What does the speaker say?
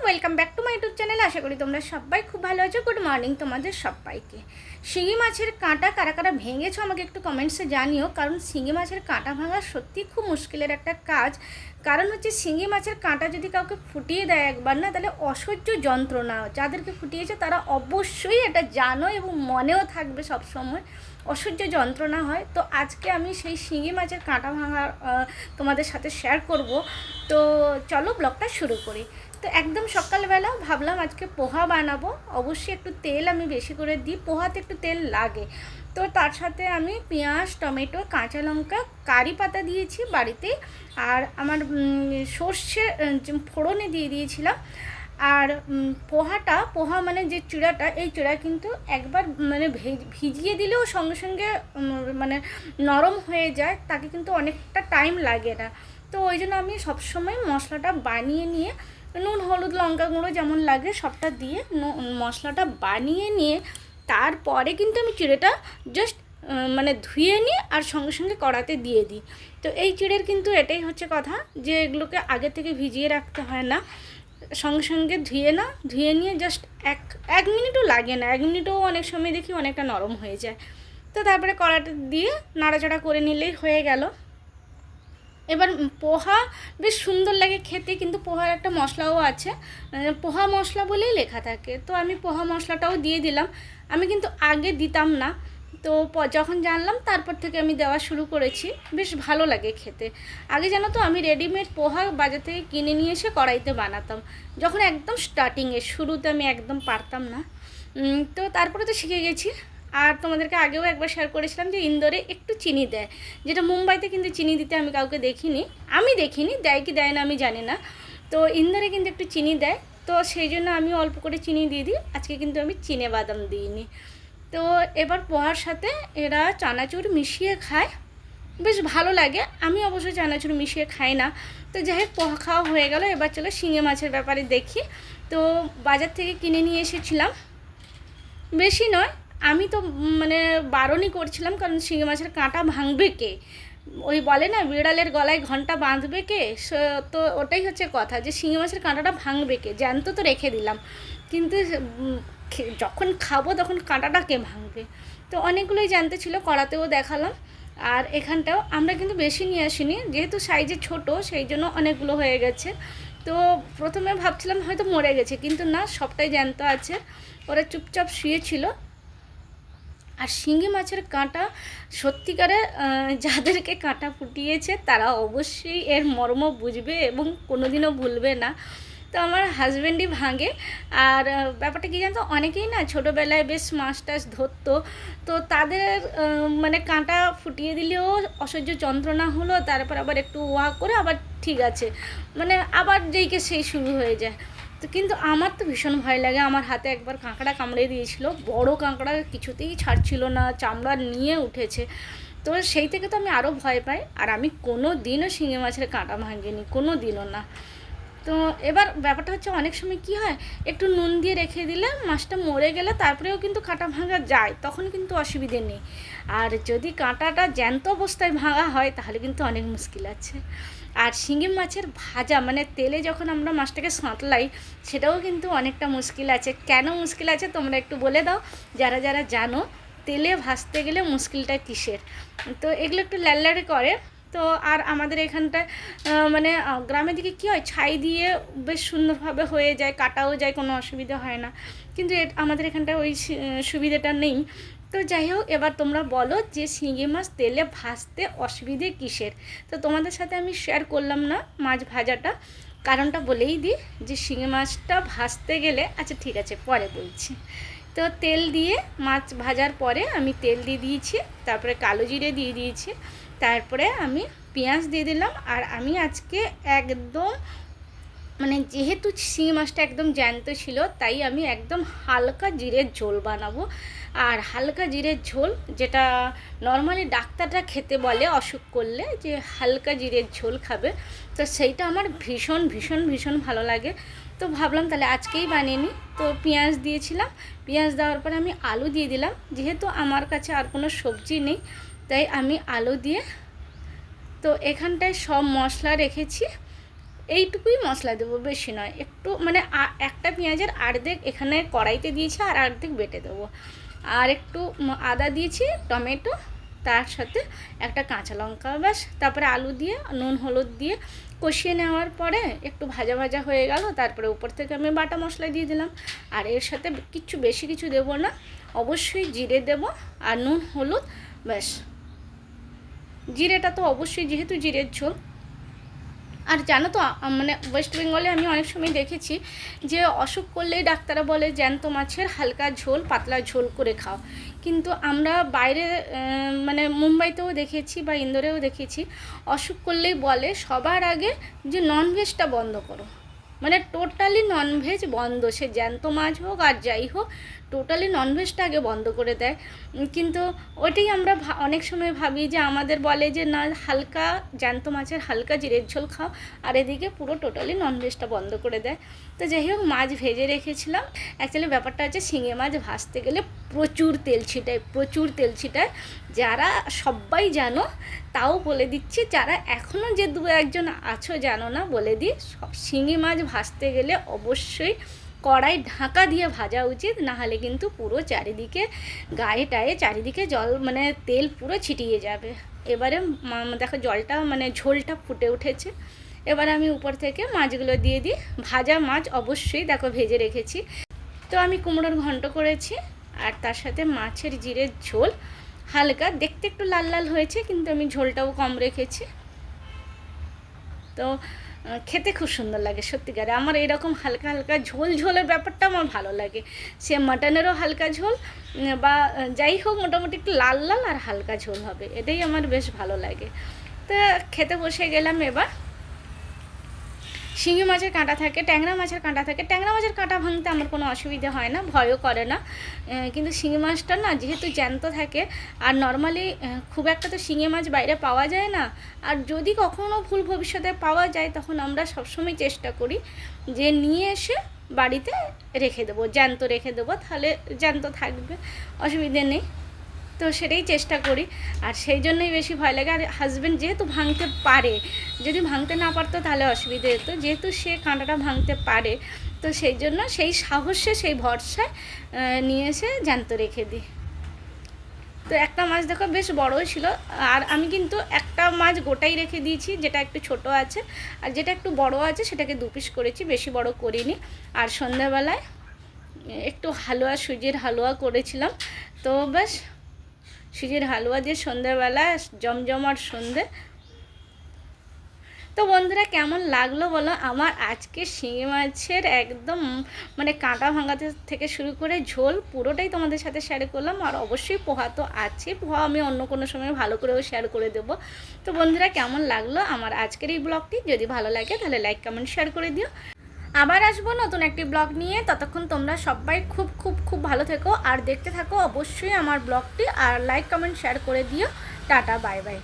Welcome back to my YouTube channel. আশা করি তোমরা সবাই খুব ভালো আছো। গুড মর্নিং তোমাদের সবাইকে। শিঙি মাছের কাঁটা কারা কারা ভেঙেছো আমাকে একটু কমেন্টসে জানিও, কারণ শিঙি মাছের কাঁটা ভাঙা সত্যি খুব মুশকিলের একটা কাজ। কারণ হচ্ছে শিঙি মাছের কাঁটা যদি কাউকে ফুটিয়ে দেয় একবার না, তাহলে অসহ্য যন্ত্রণা। যাদেরকে ফুটিয়েছে তারা অবশ্যই এটা জানো এবং মনেও থাকবে সব সময়, অসহ্য যন্ত্রণা হয়। তো আজকে আমি সেই শিঙি মাছের কাঁটা ভাঙা তোমাদের সাথে শেয়ার করব। তো চলো ব্লগটা শুরু করি। তো একদম সকালবেলা ভাবলাম আজকে পোহা বানাবো। অবশ্যই একটু তেল আমি বেশি করে দিই, পোহাতে একটু তেল লাগে। তো তার সাথে আমি পেঁয়াজ, টমেটো, কাঁচা লঙ্কা, কারি পাতা দিয়েছি বাড়িতেই, আর আমার সর্ষে ফোড়নে দিয়ে দিয়েছিলাম। আর পোহা মানে যে চিড়াটা, এই চিড়া কিন্তু একবার মানে ভিজিয়ে দিলেও সঙ্গে সঙ্গে মানে নরম হয়ে যায়, তাকে কিন্তু অনেকটা টাইম লাগে না। তো ওই জন্য আমি সবসময় মশলাটা বানিয়ে নিয়ে নুন, হলুদ, লঙ্কা গুঁড়ো যেমন লাগে সবটা দিয়ে মশলাটা বানিয়ে নিয়ে তারপরে কিন্তু আমি চিড়েটা জাস্ট মানে ধুয়ে নিই আর সঙ্গে সঙ্গে কড়াতে দিয়ে দিই। তো এই চিড়ের কিন্তু এটাই হচ্ছে কথা, যে এগুলোকে আগে থেকে ভিজিয়ে রাখতে হয় না, সঙ্গে সঙ্গে ধুয়ে নিয়ে জাস্ট এক মিনিটও লাগে না, 1 মিনিটও অনেক সময় দেখি অনেকটা নরম হয়ে যায়। তো তারপরে কড়াটা দিয়ে নাড়াচাড়া করে নিলেই হয়ে গেল। এবার পোহা বেশ সুন্দর লাগে খেতে, কিন্তু পোহার একটা মশলাও আছে, পোহা মশলা বলেই লেখা থাকে। তো আমি পোহা মশলাটাও দিয়ে দিলাম। আমি কিন্তু আগে দিতাম না, তো যখন জানলাম তারপর থেকে আমি দেওয়া শুরু করেছি। বেশ ভালো লাগে খেতে। আগে জানো তো আমি রেডিমেড পোহা বাজার থেকে কিনে নিয়ে এসে কড়াইতে বানাতাম, যখন একদম স্টার্টিংয়ে শুরুতে আমি একদম পারতাম না। তো তারপরে তো শিখে গেছি। আর তোমাদেরকে আগেও একবার শেয়ার করেছিলাম যে ইন্দোরে একটু চিনি দেয়, যেটা মুম্বাইতে কিন্তু চিনি দিতে আমি কাউকে দেখিনি। দেয় কি দেয় না আমি জানি না। তো ইন্দোরে কিন্তু একটু চিনি দেয়, তো সেই জন্য আমি অল্প করে চিনি দিয়ে দিই। আজকে কিন্তু আমি চিনে বাদাম দিইনি। তো এবার পোহার সাথে এরা চানাচুর মিশিয়ে খায়, বেশ ভালো লাগে। আমি অবশ্য চানাচুর মিশিয়ে খাই না। তো যাই হোক, পোহা খাওয়া হয়ে গেল। এবার চলো শিঙি মাছের ব্যাপারে দেখি। তো বাজার থেকে কিনে নিয়ে এসেছিলাম, বেশি নয়। আমি তো মানে বারণই করছিলাম, কারণ শিঙি মাছের কাঁটা ভাঙবে কে? ওই বলে না, বিড়ালের গলায় ঘন্টা বাঁধবে কে? তো ওটাই হচ্ছে কথা, যে শিঙি মাছের কাঁটাটা ভাঙবে কে? জ্যান্ত তো রেখে দিলাম, কিন্তু যখন খাবো তখন কাঁটাটা কে ভাঙবে? তো অনেকগুলোই জানতে ছিল, কড়াতেও দেখালাম। আর এখানটাও আমরা কিন্তু বেশি নিয়ে আসিনি, যেহেতু সাইজে ছোট সেই জন্য অনেকগুলো হয়ে গেছে। তো প্রথমে ভাবছিলাম হয়তো মরে গেছে, কিন্তু না, সবটাই জ্যান্ত আছে। ওরা চুপচাপ শুয়েছিল। আর শিঙি মাছের কাঁটা সত্যিকারে যাদেরকে কাঁটা ফুটিয়েছে তারা অবশ্যই এর মর্ম বুঝবে এবং কোনোদিনও ভুলবে না। তো আমার হাজব্যান্ডই ভাঙে। আর ব্যাপারটা কী জানতো, অনেকেই না ছোটোবেলায় বেশ মাছ টাছ ধরতো, তো তাদের মানে কাঁটা ফুটিয়ে দিলেও অসহ্য যন্ত্রণা হলো, তারপর আবার একটু ওয়া করে আবার ঠিক আছে, মানে আবার যেইকে সেই শুরু হয়ে যায়। তো কিন্তু আমার তো ভীষণ ভয় লাগে। আমার হাতে একবার কাঁকড়া কামড়ে দিয়েছিল, বড় কাঁকড়া, কিছুতেই ছাড়ছিল না, চামড়া নিয়ে উঠেছে। তো সেই থেকে তো আমি আরও ভয় পাই। আর আমি কোনো দিনও শিঙি মাছের কাঁটা ভাঙিনি, কোনো দিনও না। তো এবার ব্যাপারটা হচ্ছে, অনেক সময় কি হয়, একটু নুন দিয়ে রেখে দিলে মাছটা মরে গেলে তারপরেও কিন্তু কাঁটা ভাঙা যায়, তখন কিন্তু অসুবিধে নেই। আর যদি কাঁটাটা জ্যান্ত অবস্থায় ভাঙা হয় তাহলে কিন্তু অনেক মুশকিল আছে। আর শিঙি মাছের ভাজা মানে তেলে যখন আমরা মাছটাকে সাঁতলাই, সেটাও কিন্তু অনেকটা মুশকিল আছে। কেন মুশকিল আছে তোমরা একটু বলে দাও, যারা যারা জানো তেলে ভাজতে গেলে মুশকিলটা কিসের। তো এগুলো একটু ল্যাড়ল্যাড়ে করে। তো আর আমাদের এখানটায় মানে গ্রামের দিকে কী হয়, ছাই দিয়ে বেশ সুন্দরভাবে হয়ে যায়, কাটাও যায়, কোনো অসুবিধা হয় না। কিন্তু আমাদের এখানটায় ওই সুবিধাটা নেই। তো যাই হোক, এবার তোমরা বলো যে শিঙি মাছ তেলে ভাজতে অসুবিধে কিসের। তো তোমাদের সাথে আমি শেয়ার করলাম না মাছ ভাজাটা, কারণটা বলেই দিই, যে শিঙি মাছটা ভাজতে গেলে, আচ্ছা ঠিক আছে পরে বলছি। তো তেল দিয়ে মাছ ভাজার পরে আমি তেল দিয়ে দিয়েছি, তারপরে কালো জিরে দিয়ে দিয়েছি, তারপরে আমি পেঁয়াজ দিয়ে দিলাম। আর আমি আজকে একদম মানে যেহেতু শিঙি মাছটা একদম জ্যান্ত ছিল, তাই আমি একদম হালকা জিরের ঝোল বানাবো। আর হালকা জিরের ঝোল, যেটা নর্মালি ডাক্তাররা খেতে বলে অসুখ করলে, যে হালকা জিরের ঝোল খাবে, তো সেইটা আমার ভীষণ ভীষণ ভীষণ ভালো লাগে। তো ভাবলাম তাহলে আজকেই বানিয়ে নিই। তো পেঁয়াজ দিয়েছিলাম, পেঁয়াজ দেওয়ার পরে আমি আলু দিয়ে দিলাম। যেহেতু আমার কাছে আর কোনো সবজি নেই, তাই আমি আলু দিয়ে, তো এখানটায় সব মশলা রেখেছি, এইটুকুই মশলা দেবো, বেশি নয়। একটু মানে একটা পেঁয়াজের অর্ধেক এখানে কড়াইতে দিয়েছি আর অর্ধেক বেটে দেবো। আর একটু আদা দিয়েছি, টমেটো, তার সাথে একটা কাঁচা লঙ্কা, ব্যাস। তারপরে আলু দিয়ে নুন হলুদ দিয়ে কষিয়ে নেওয়ার পরে একটু ভাজা ভাজা হয়ে গেল, তারপরে উপর থেকে আমি বাটা মশলা দিয়ে দিলাম। আর এর সাথে বেশি কিছু দেবো না, অবশ্যই জিরে দেব আর নুন হলুদ, ব্যাস। জিরেটা তো অবশ্যই, যেহেতু জিরের ঝোল। আর জানো তো মানে ওয়েস্ট বেঙ্গলে আমি অনেক সময় দেখেছি যে অসুখ করলেই ডাক্তাররা বলে জ্যান্ত মাছের হালকা ঝোল, পাতলা ঝোল করে খাও। কিন্তু আমরা বাইরে মানে মুম্বাইতেও দেখেছি বা ইন্দোরেও দেখেছি, অসুখ করলেই বলে সবার আগে যে ননভেজটা বন্ধ করো, মানে টোটালি ননভেজ বন্ধ, সে জ্যান্ত মাছ হোক আর যাই হোক, টোটালি ননভেজটা আগে বন্ধ করে দেয়। কিন্তু ওইটাই আমরা অনেক সময় ভাবি যে আমাদের বলে যে না, হালকা জ্যান্ত মাছের হালকা জিরের ঝোল খাও, আর এদিকে পুরো টোটালি ননভেজটা বন্ধ করে দেয়। তো যাই হোক, মাছ ভেজে রেখেছিলাম। অ্যাকচুয়ালি ব্যাপারটা হচ্ছে শিঙে মাছ ভাজতে গেলে প্রচুর তেল ছিটায়। যারা সবাই জানো তাও বলে দিচ্ছি, যারা এখনও যে দু একজন আছো জানো না, বলে দিই, শিঙি মাছ ভাজতে গেলে অবশ্যই কড়াই ঢাকা দিয়ে ভাজা উচিত, নাহলে কিন্তু পুরো চারিদিকে গায়ে টায়ে চারিদিকে জল মানে তেল পুরো ছিটিয়ে যাবে। এবারে দেখো জলটা মানে ঝোলটা ফুটে উঠেছে। এবার আমি উপর থেকে মাছগুলো দিয়ে দিই। ভাজা মাছ অবশ্যই দেখো ভেজে রেখেছি। তো আমি কুমড়োর ঘন্ট করেছি, আর তার সাথে মাছের জিরের ঝোল, হালকা দেখতে একটু লাল লাল হয়েছে, কিন্তু আমি ঝোলটাও কম রেখেছি। তো খেতে খুব সুন্দর লাগে সত্যিকারে। আমার এরকম হালকা হালকা ঝোলের ব্যাপারটা আমার ভালো লাগে। সে মাটনেরও হালকা ঝোল বা যাই হোক, মোটামুটি একটু লাল লাল আর হালকা ঝোল হবে, এটাই আমার বেশ ভালো লাগে। তো খেতে বসে গেলাম। এবার শিঙি মাছের কাঁটা থাকে, ট্যাংরা মাছের কাঁটা থাকে। ট্যাংরা মাছের কাঁটা ভাঙতে আমার কোনো অসুবিধা হয় না, ভয়ও করে না। কিন্তু শিঙি মাছটা না যেহেতু জ্যান্ত থাকে, আর নর্মালি খুব একটা তো শিঙি মাছ বাইরে পাওয়া যায় না। আর যদি কখনও ভুল ভবিষ্যতে পাওয়া যায়, তখন আমরা সবসময় চেষ্টা করি যে নিয়ে এসে বাড়িতে রেখে দেবো, জ্যান্ত রেখে দেবো, তাহলে জ্যান্ত থাকবে, অসুবিধে নেই। তো সেটাই চেষ্টা করি, আর সেই জন্যই বেশি ভয় লাগে। আর হাজব্যান্ড যেহেতু ভাঙতে পারে, যদি ভাঙতে না পারতো তাহলে অসুবিধে হতো, যেহেতু সে কাঁটাটা ভাঙতে পারে, তো সেই জন্য সেই সাহসে সেই ভরসায় নিয়ে এসে জ্যান্ত রেখে দিই। তো একটা মাছ দেখো বেশ বড়ই ছিল, আর আমি কিন্তু একটা মাছ গোটাই রেখে দিয়েছি, যেটা একটু ছোট আছে, আর যেটা একটু বড় আছে সেটাকে 2 পিস করেছি, বেশি বড় করিনি। আর সন্ধ্যাবেলায় একটু হালুয়া, সুজির হালুয়া করেছিলাম। তো ব্যাস, সুজির হালুয়া দিয়ে সন্ধ্যাবেলা জমজমার সন্ধে। তো বন্ধুরা, কেমন লাগলো বলো আমার আজকে শিঙি মাছের একদম মানে কাঁটা ভাঙাতে থেকে শুরু করে ঝোল পুরোটাই তোমাদের সাথে শেয়ার করলাম। আর অবশ্যই পোহা তো আছে, পোহা আমি অন্য কোনো সময় ভালো করেও শেয়ার করে দেবো। তো বন্ধুরা, কেমন লাগলো আমার আজকের এই ব্লগটি? যদি ভালো লাগে তাহলে লাইক কমেন্ট শেয়ার করে দিও। আবার আসবো নতুন একটি ব্লগ নিয়ে, ততক্ষণ তোমরা সবাই খুব খুব খুব ভালো থেকো, আর দেখতে থাকো অবশ্যই আমার ব্লগটি, আর লাইক কমেন্ট শেয়ার করে দিও। Tata, bye bye.